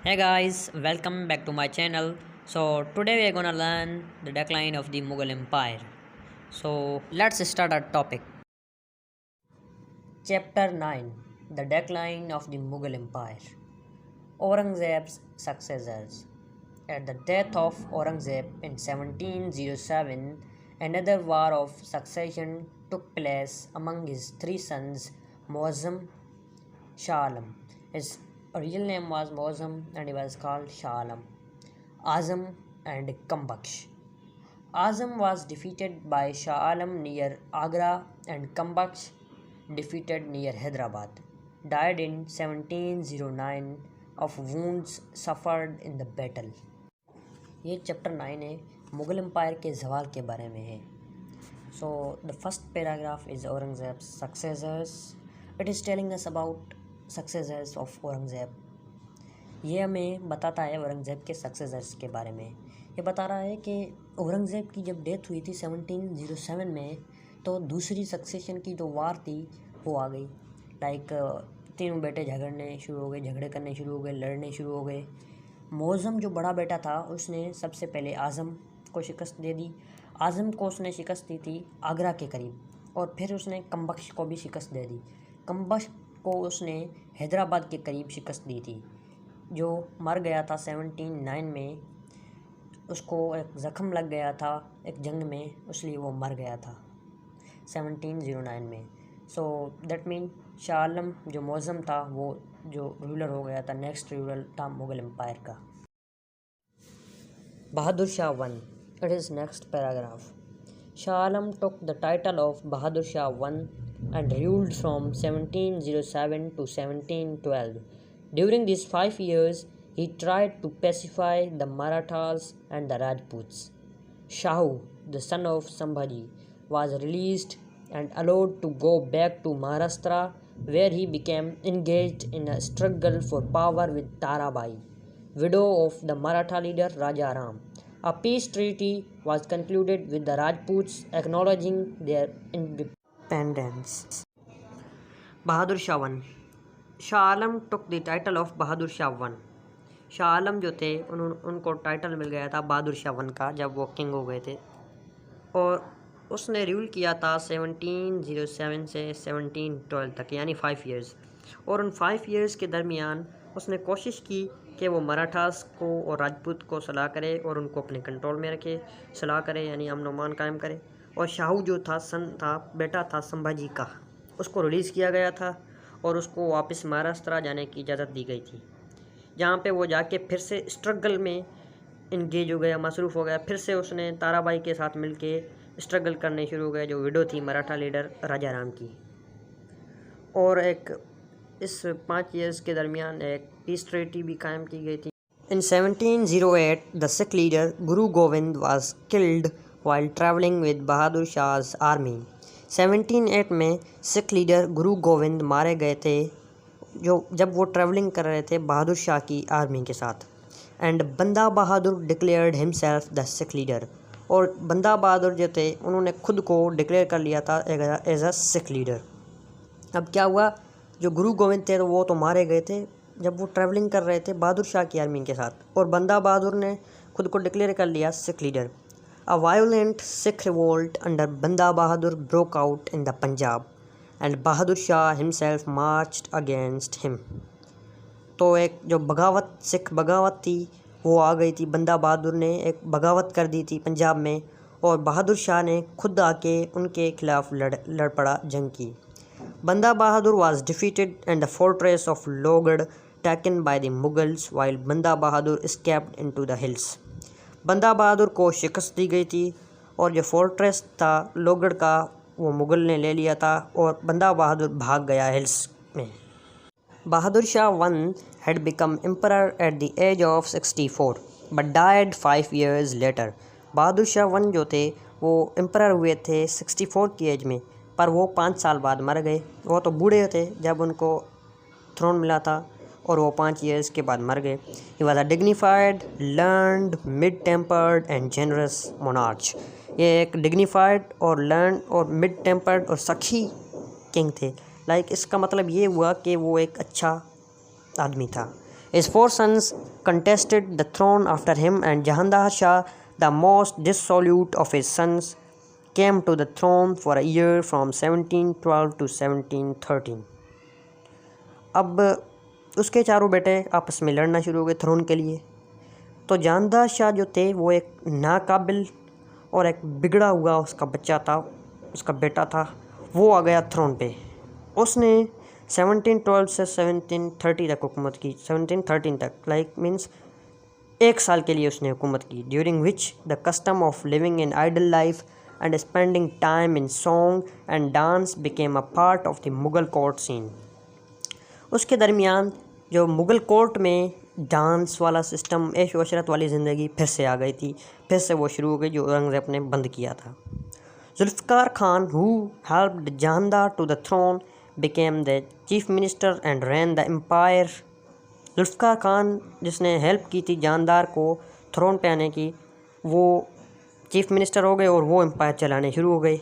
Hey guys, welcome back to my channel. So today we are gonna learn the decline of the Mughal Empire. So let's start our topic. Chapter 9: The Decline of the Mughal Empire. Aurangzeb's successors. At the death of Aurangzeb in 1707, another war of succession took place among his three sons, Muazzam, Shah Alam. His real name was Muazzam and he was called Shah Alam, Azam and Kambaksh. Azam was defeated by Shah Alam near Agra and Kambaksh defeated near Hyderabad. Died in 1709 of wounds suffered in the battle. ये chapter 9 है, Mughal empire के जवाल के बारे में है. So the first paragraph is Aurangzeb's successors. It is telling us about successors of Aurangzeb. ये हमें बताता है औरंगज़ेब के सक्सेसर्स के बारे में. ये बता रहा है कि औरंगज़ेब की जब डेथ हुई थी 1707 में, तो दूसरी सक्सेशन की जो वार थी वो आ गई. लाइक तीनों बेटे झगड़े करने शुरू हो गए, लड़ने शुरू हो गए. मौज़म जो बड़ा बेटा था उसने सबसे पहले आज़म को शिकस्त दे दी. आज़म को उसने शिकस्त दी थी आगरा के करीब, और फिर उसने कम्बख्श को भी शिकस्त दे दी. कम्बख्श को उसने हैदराबाद के करीब शिकस्त दी थी, जो मर गया था 1709 में. उसको एक ज़ख़म लग गया था एक जंग में, इसलिए वो मर गया था 1709 में. So that mean Shah Alam जो मौज़म था वो जो रूलर हो गया था, नेक्स्ट रूलर था मुग़ल एम्पायर का. Bahadur Shah one. It is next paragraph. Shah Alam took the title of Bahadur Shah I and ruled from 1707 to 1712. During these 5 years, he tried to pacify the Marathas and the Rajputs. Shahu, the son of Sambhaji, was released and allowed to go back to Maharashtra, where he became engaged in a struggle for power with Tarabai, widow of the Maratha leader Raja Ram. A peace treaty was concluded with the Rajputs acknowledging their independence. Bahadur Shah I. Shah Alam took the title of Bahadur Shah I. Shah Alam जो थे उनको title मिल गया था बहादुर Shah one का जब वो king हो गए थे, और उसने रूल किया था 1707 से 1712 तक, यानी 5 ईयर्स. और उन 5 ईयर्स के दरमियान उसने कोशिश की कि वो मराठास को और राजपूत को सलाह करे और उनको अपने कंट्रोल में रखे. सलाह करे यानी अमन अमान कायम करे. और शाहू जो था सन था बेटा था संभाजी का, उसको रिलीज़ किया गया था और उसको वापस महाराष्ट्र जाने की इजाज़त दी गई थी, जहाँ पे वो जाके फिर से स्ट्रगल में इंगेज हो गया, मसरूफ़ हो गया. फिर से उसने ताराबाई के साथ मिलके स्ट्रगल करने शुरू हो गए, जो विडो थी मराठा लीडर राजा राम की. और एक इस 5 ईयर्स के दरमियान एक पीस ट्रीटी भी कायम की गई थी. इन 1708 the Sikh leader Guru Gobind was killed while travelling with Bahadur Shah's army. 1708 में सिख लीडर गुरु गोविंद मारे गए थे जब वो ट्रैवलिंग कर रहे थे बहादुर शाह की आर्मी के साथ. And Banda Bahadur declared himself the Sikh leader. और बंदा बहादुर जो थे उन्होंने खुद को डिक्लेयर कर लिया था एज अ सिख लीडर. अब क्या हुआ, जो गुरु गोविंद थे तो वो तो मारे गए थे जब वो ट्रैवलिंग कर रहे थे बहादुर शाह की आर्मी के साथ, और बंदा बहादुर ने खुद को डिक्लेयर कर लिया Sikh leader. A violent Sikh revolt under Banda Bahadur broke out in the Punjab and Bahadur Shah himself marched against him. तो एक जो सिख बगावत थी वो आ गई थी. बंदा बहादुर ने एक बगावत कर दी थी पंजाब में, और बहादुर शाह ने खुद आके उनके खिलाफ लड़ पड़ा, जंग की. बंदा बहादुर was defeated and the fortress of Lohgad taken by the Mughals while बंदा बहादुर escaped into the hills. बंदा बहादुर को शिकस्त दी गई थी और जो फोर्ट्रेस था लोहगढ़ का वो मुग़ल ने ले लिया था, और बंदा बहादुर भाग गया हिल्स में. Bahadur Shah one had become emperor at the age of 64 but died 5 years later. Bahadur Shah one जो थे वो एम्परर हुए थे 64 की एज में, पर वो 5 साल बाद मर गए. वो तो बूढ़े थे जब उनको थ्रोन मिला था, और वो 5 ईयर्स के बाद मर गए. He was a dignified, learned, mid tempered and generous monarch. ये एक डिग्निफाइड और लर्न और मिड टेम्पर्ड और सखी किंग थे. लाइक इसका मतलब ये हुआ कि वो एक अच्छा आदमी था. His four sons contested the throne after him, and Jahandar Shah, the most dissolute of his sons, came to the throne for a year from 1712 to 1713. अब उसके चारों बेटे आपस में लड़ना शुरू हो गए थ्रोन के लिए। तो जहांदार शाह जो थे वो एक नाकाबिल और एक बिगड़ा हुआ उसका बच्चा था, उसका बेटा था, वो आ गया थ्रोन पे। उसने 1712 से 1730 तक हुकूमत की, 1713 तक, लाइक मीन्स 1 साल के लिए उसने हुकूमत की। During which the custom of living in idle life and spending time in song and dance became a part of the Mughal court scene. उसके दरमियान जो मुग़ल कोर्ट में डांस वाला सिस्टम, ऐश व इशरत वाली ज़िंदगी फिर से आ गई थी, फिर से वो शुरू हो गई जो औरंगज़ेब ने बंद किया था। Zulfikar Khan who helped Jahandar to the throne became the chief minister and ran the empire. Zulfikar Khan जिसने हेल्प की थी जहांदार को थ्रोन पे आने की, वो चीफ मिनिस्टर हो गए और वो एम्पायर चलाने शुरू हो गए।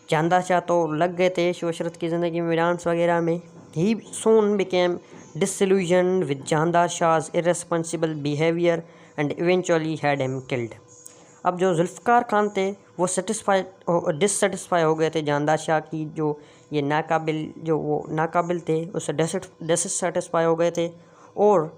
जहांदार शाह तो लग गए थे ऐश व इशरत की ज़िंदगी में, डांस वगैरह में। He soon became disillusioned with Jahandar Shah's irresponsible behavior and eventually had him killed. अब जो जुल्फ़िकार खान थे वो डिससेटिस्फाई हो गए थे जहांदार शाह की जो ये नाकाबिल थे, उससे डिससेटिस्फाई हो गए थे और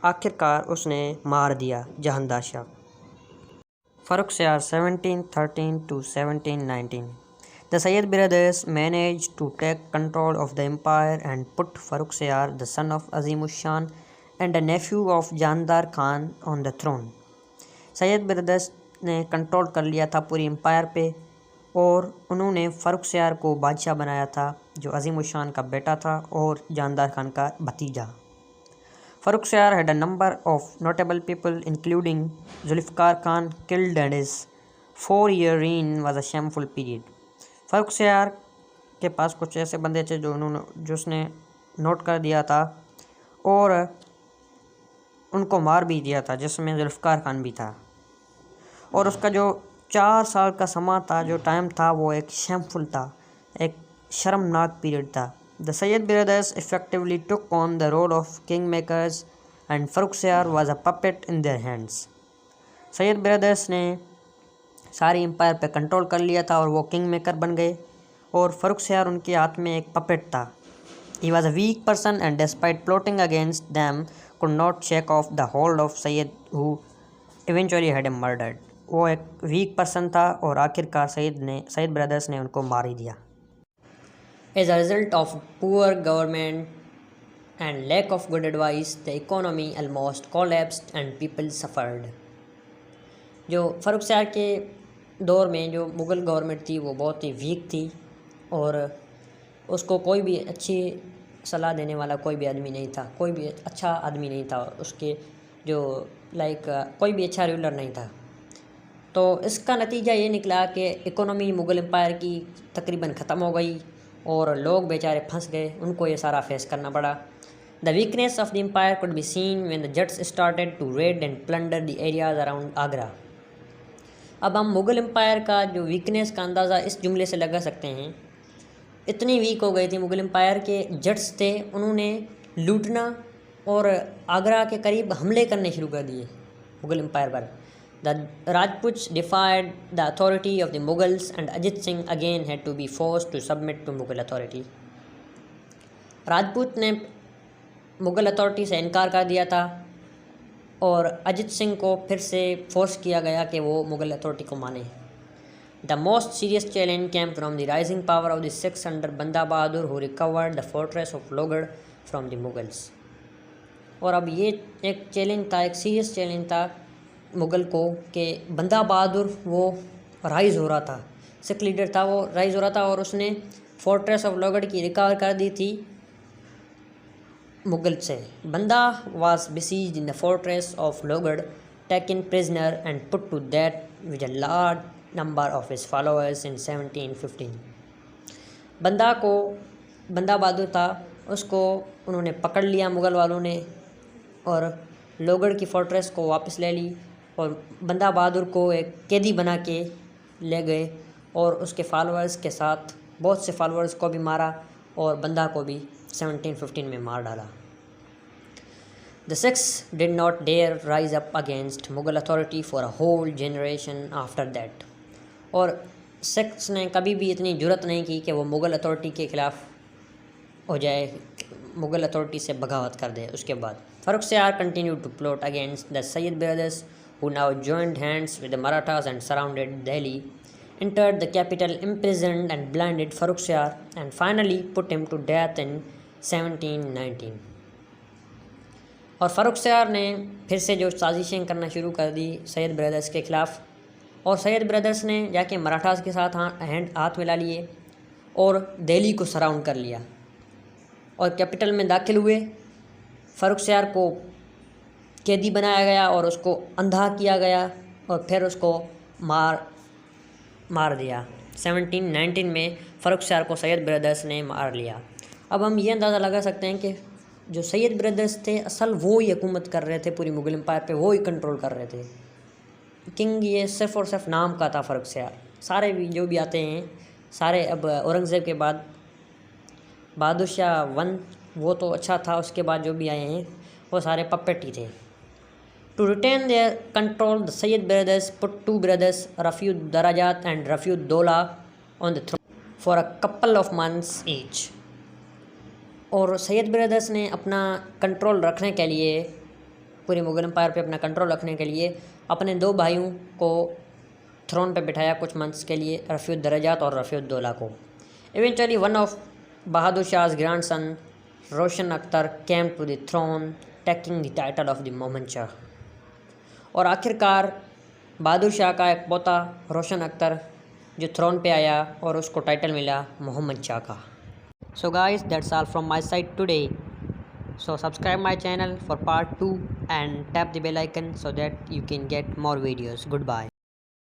आखिरकार उसने मार दिया Jahandar Shah. Farrukhsiyar 1713 to 1719। The Sayyid brothers managed to take control of the empire and put Farrukhsiyar, the son of Azimushan and a nephew of Jahandar Khan, on the throne. Syed brothers ने कंट्रोल कर लिया था पूरी एम्पायर पे और उन्होंने फ़र्रुखसियार को बादशाह बनाया था जो अजीमुशान का बेटा था और जहांदार खान का भतीजा। फ़र्रुखसियार had a number of notable people including Zulfikar Khan killed, and his 4-year reign was a shameful period. फ़र्रुखसियार के पास कुछ ऐसे बंदे थे जो उसने नोट कर दिया था और उनको मार भी दिया था, जिसमें जुल्फ़िकार खान भी था। और उसका जो 4 साल का समा था, जो टाइम था, वो एक शेमफुल था, एक शर्मनाक पीरियड था। The Syed brothers effectively took on the role of king makers and Farrukhsiyar was a puppet in their hands. Syed brothers ने सारी एम्पायर पे कंट्रोल कर लिया था और वो किंग मेकर बन गए और फ़र्रुखसियार उनके हाथ में एक पपेट था। He was a weak person and despite plotting against them could not shake of the hold of Syed who eventually had him murdered. वो एक वीक पर्सन था और आखिरकार सैयद ब्रदर्स ने उनको मार ही दिया। As a result of poor government and lack of good advice the economy almost collapsed and people suffered. जो फ़र्रुखसियार के दौर में जो मुग़ल गवर्नमेंट थी वो बहुत ही वीक थी और उसको कोई भी अच्छी सलाह देने वाला कोई भी आदमी नहीं था, कोई भी अच्छा आदमी नहीं था, उसके जो कोई भी अच्छा रूलर नहीं था। तो इसका नतीजा ये निकला कि इकोनॉमी मुग़ल एम्पायर की तकरीबन ख़त्म हो गई और लोग बेचारे फंस गए, उनको ये सारा फेस करना पड़ा। The weakness of the empire could be seen when the Jats started to raid and plunder the areas around Agra. अब हम मुग़ल एम्पायर का जो वीकनेस का अंदाज़ा इस जुमले से लगा सकते हैं, इतनी वीक हो गई थी मुग़ल एम्पायर के जट्स थे, उन्होंने लूटना और आगरा के करीब हमले करने शुरू कर दिए मुग़ल एम्पायर पर। The Rajputs defied the authority of the Mughals and Ajit Singh again had to be forced to submit to Mughal authority. Rajput ने मुग़ल अथॉरिटी से इनकार कर दिया था और अजित सिंह को फिर से फोर्स किया गया कि वो मुग़ल अथॉरिटी को माने। The most serious challenge came from the rising power of the Sikhs under Banda Bahadur who recovered the fortress of Lohgarh from the Mughals. और अब ये एक चैलेंज था, एक सीरियस चैलेंज था मुग़ल को कि बंदा बहादुर वो राइज़ हो रहा था, सिख लीडर था, वो राइज़ हो रहा था और उसने फोर्ट्रेस ऑफ लोहगढ़ की रिकवर कर दी थी मुगल से। बंदा was besieged in the fortress of Lohgarh, taken prisoner and put to death with a large number of his followers in 1715। बंदा बहादुर था, उसको उन्होंने पकड़ लिया मुग़ल वालों ने और लोहगढ़ की फोर्ट्रेस को वापस ले ली और बंदा बहादुर को एक कैदी बना के ले गए और उसके फॉलोअर्स के साथ बहुत से फॉलोअर्स को भी मारा और बंदा को भी 1715 में मार डाला। The Sikhs did not dare rise up against Mughal authority for a whole generation after that. और सिख्स ने कभी भी इतनी जुरत नहीं की कि वो मुग़ल अथॉरिटी के ख़िलाफ़ हो जाए, मुग़ल अथॉरिटी से बगावत कर दे। उसके बाद Farrukhsiyar continued to plot against the Sayyid brothers, who now joined hands with the Marathas and surrounded Delhi, entered the capital, imprisoned and blinded Farrukhsiyar, and finally put him to death in 1719. और फ़र्रुखसियार ने फिर से जो साजिशें करना शुरू कर दी Syed brothers के ख़िलाफ़, और सैयद ब्रदर्स ने जाके मराठास के साथ हाथ मिला लिए और दिल्ली को सराउंड कर लिया और कैपिटल में दाखिल हुए। फ़र्रुखसियार को कैदी बनाया गया और उसको अंधा किया गया और फिर उसको मार दिया। 1719 में फ़र्रुखसियार को सैयद ब्रदर्स ने मार लिया। अब हम ये अंदाज़ा लगा सकते हैं कि जो सैयद ब्रदर्स थे असल वो ही हुकूमत कर रहे थे पूरी मुग़ल एम्पायर पे, वो ही कंट्रोल कर रहे थे। किंग ये सिर्फ़ और सिर्फ नाम का था फ़र्रुखसियार। सारे भी जो भी आते हैं सारे, अब औरंगज़ेब के बाद बहादुर शाह 1 वो तो अच्छा था, उसके बाद जो भी आए हैं वो सारे पपेट ही थे। To retain their control the Syed brothers put 2 brothers Rafiuddarajat and Rafiuddaula on the throne for a couple of months each. और सैयद ब्रदर्स ने अपना कंट्रोल रखने के लिए, पूरी मुग़ल एम्पायर पे अपना कंट्रोल रखने के लिए अपने 2 भाइयों को थ्रोन पे बिठाया कुछ मंथ्स के लिए, रफ़ीउद्दराजात और रफ़ीउद्दौला को। Eventually one of Bahadur Shah's grandson Roshan Akhtar came to the throne taking the title of the Mohammad Shah. और आखिरकार बहादुर शाह का एक पोता रोशन अख्तर जो थ्रोन पे आया और उसको टाइटल मिला मोहम्मद शाह का। So guys, that's all from my side today. So subscribe my channel for part 2 and tap the bell icon so that you can get more videos. Goodbye.